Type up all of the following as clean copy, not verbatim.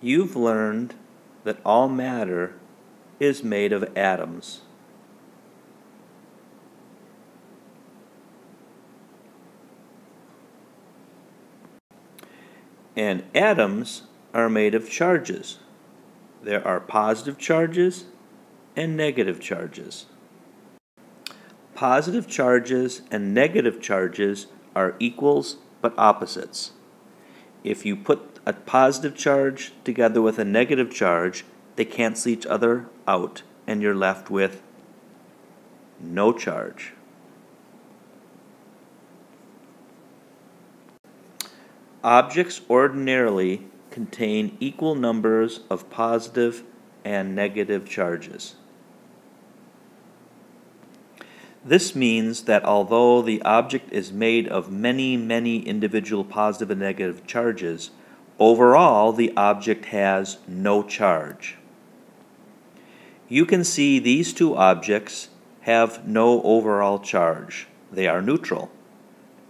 You've learned that all matter is made of atoms. And atoms are made of charges. There are positive charges and negative charges. Positive charges and negative charges are equals but opposites. If you put a positive charge together with a negative charge, they cancel each other out, and you're left with no charge. Objects ordinarily contain equal numbers of positive and negative charges. This means that although the object is made of many individual positive and negative charges, overall the object has no charge. You can see these two objects have no overall charge. They are neutral.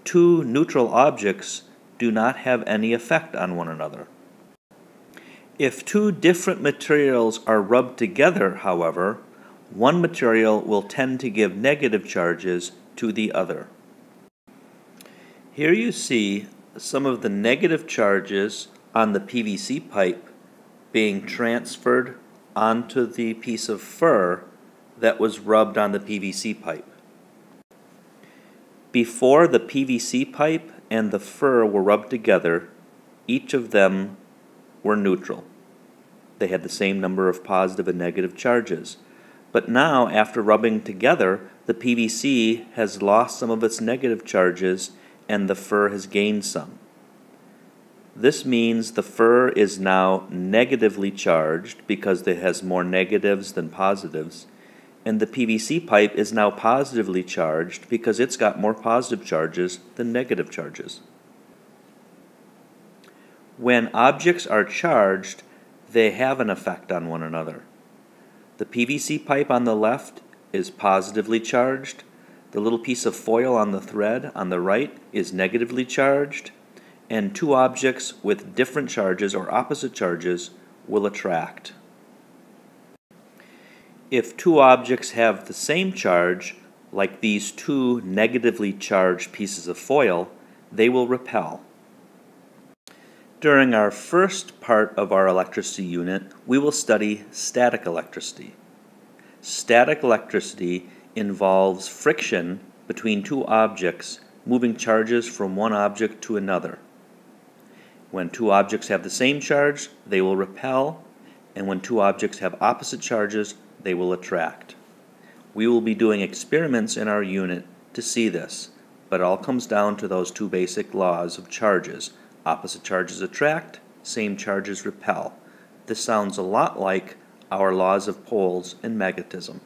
Two neutral objects do not have any effect on one another. If two different materials are rubbed together, however, one material will tend to give negative charges to the other. Here you see some of the negative charges on the PVC pipe being transferred onto the piece of fur that was rubbed on the PVC pipe. Before the PVC pipe and the fur were rubbed together, each of them were neutral. They had the same number of positive and negative charges. But now, after rubbing together, the PVC has lost some of its negative charges and the fur has gained some. This means the fur is now negatively charged because it has more negatives than positives, and the PVC pipe is now positively charged because it's got more positive charges than negative charges. When objects are charged, they have an effect on one another. The PVC pipe on the left is positively charged. The little piece of foil on the thread on the right is negatively charged. And two objects with different charges or opposite charges will attract. If two objects have the same charge, like these two negatively charged pieces of foil, they will repel. During our first part of our electricity unit, we will study static electricity. Static electricity involves friction between two objects moving charges from one object to another. When two objects have the same charge, they will repel, and when two objects have opposite charges, they will attract. We will be doing experiments in our unit to see this, but it all comes down to those two basic laws of charges. Opposite charges attract, same charges repel. This sounds a lot like our laws of poles and magnetism.